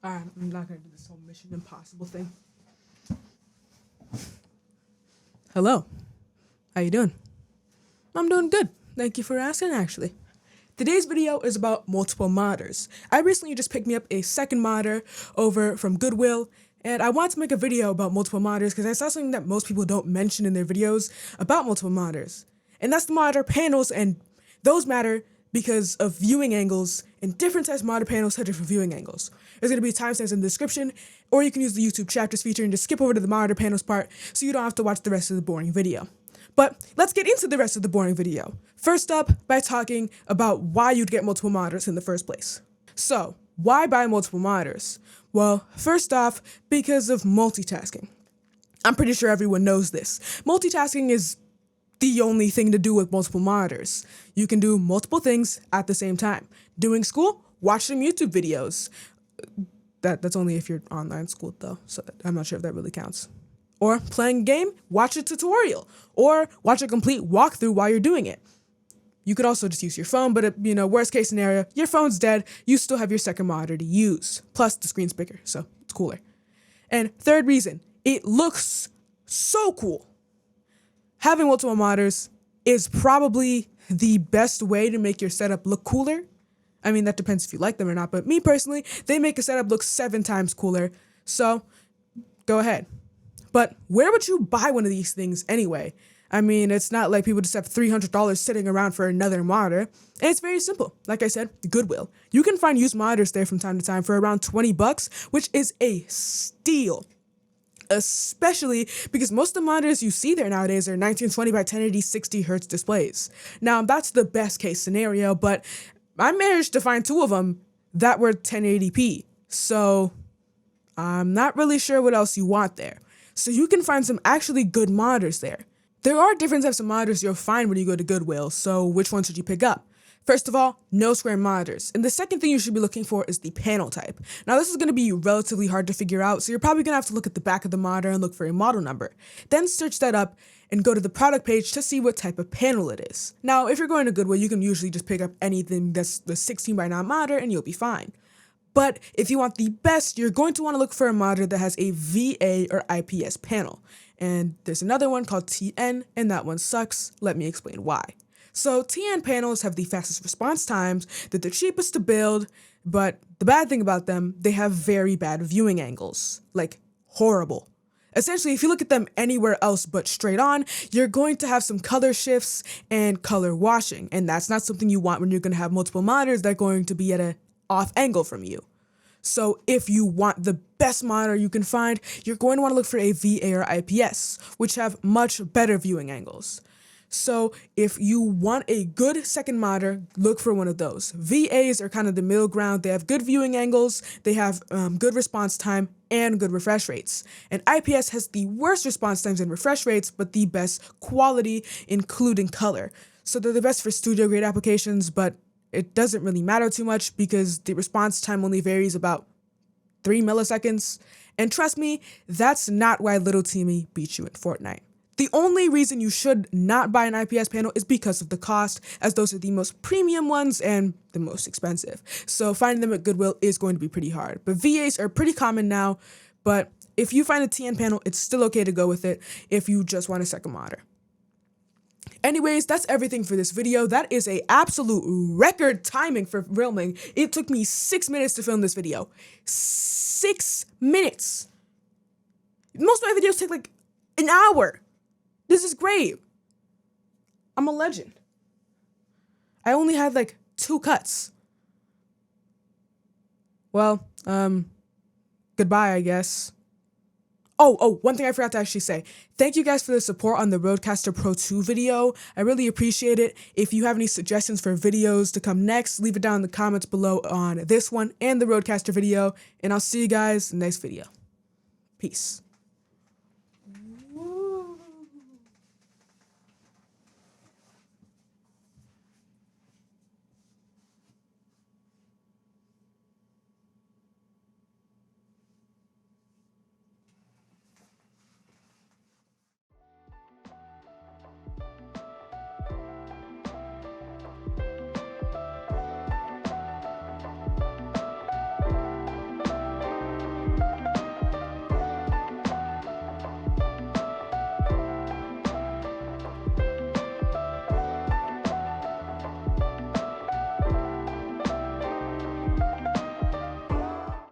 I'm not gonna do this whole Mission Impossible thing. Hello. How you doing? I'm doing good. Thank you for asking, actually. Today's video is about multiple modders. I recently just picked me up a second modder over from Goodwill, and I wanted to make a video about multiple modders because I saw something that most people don't mention in their videos about multiple modders. And that's the modder panels, and those matter because of viewing angles, and different types of modder panels have different viewing angles. There's going to be timestamps in the description, or you can use the YouTube chapters feature and just skip over to the modder panels part so you don't have to watch the rest of the boring video. But let's get into the rest of the boring video. First up, by talking about why you'd get multiple modders in the first place. So, why buy multiple modders? Well, first off, because of multitasking. I'm pretty sure everyone knows this. Multitasking is the only thing to do with multiple modders. You can do multiple things at the same time. Doing school, watch some YouTube videos. That's only if you're online school though, so I'm not sure if that really counts. Or playing a game, watch a tutorial, or watch a complete walkthrough while you're doing it. You could also just use your phone, but worst case scenario, your phone's dead, you still have your second monitor to use. Plus the screen's bigger, so it's cooler. And third reason, it looks so cool. Having multiple modders is probably the best way to make your setup look cooler. I mean, that depends if you like them or not, but me personally, they make a setup look 7 times cooler, so go ahead. But where would you buy one of these things anyway? I mean, it's not like people just have $300 sitting around for another modder. And it's very simple. Like I said, Goodwill. You can find used modders there from time to time for around $20, which is a steal. Especially because most of the monitors you see there nowadays are 1920 by 1080 60 hertz displays. Now, that's the best case scenario, but I managed to find 2 of them that were 1080p. So I'm not really sure what else you want there. So you can find some actually good monitors there. There are different types of monitors you'll find when you go to Goodwill, so which one should you pick up? First of all, no square monitors. And the second thing you should be looking for is the panel type. Now this is going to be relatively hard to figure out, so you're probably going to have to look at the back of the monitor and look for a model number. Then search that up and go to the product page to see what type of panel it is. Now if you're going to Goodwill, you can usually just pick up anything that's the 16 by 9 monitor and you'll be fine. But if you want the best, you're going to want to look for a monitor that has a VA or IPS panel. And there's another one called TN, and that one sucks. Let me explain why. So TN panels have the fastest response times, they're the cheapest to build, but the bad thing about them, they have very bad viewing angles. Like, horrible. Essentially, if you look at them anywhere else but straight on, you're going to have some color shifts and color washing, and that's not something you want when you're going to have multiple monitors that are going to be at an off angle from you. So if you want the best monitor you can find, you're going to want to look for a VA or IPS, which have much better viewing angles. So if you want a good second monitor, look for one of those. VAs are kind of the middle ground. They have good viewing angles, they have good response time, and good refresh rates. And IPS has the worst response times and refresh rates, but the best quality, including color. So they're the best for studio grade applications, but it doesn't really matter too much because the response time only varies about 3 milliseconds. And trust me, that's not why Little Timmy beat you in Fortnite. The only reason you should not buy an IPS panel is because of the cost, as those are the most premium ones and the most expensive. So finding them at Goodwill is going to be pretty hard. But VAs are pretty common now, but if you find a TN panel, it's still okay to go with it if you just want a second monitor. Anyways, that's everything for this video. That is a absolute record timing for filming. It took me 6 minutes to film this video. 6 minutes. Most of my videos take like an hour. This is great. I'm a legend. I only had like 2 cuts. Well, goodbye, I guess. Oh, one thing I forgot to actually say. Thank you guys for the support on the Rodecaster Pro 2 video. I really appreciate it. If you have any suggestions for videos to come next, leave it down in the comments below on this one and the Rodecaster video. And I'll see you guys in the next video. Peace.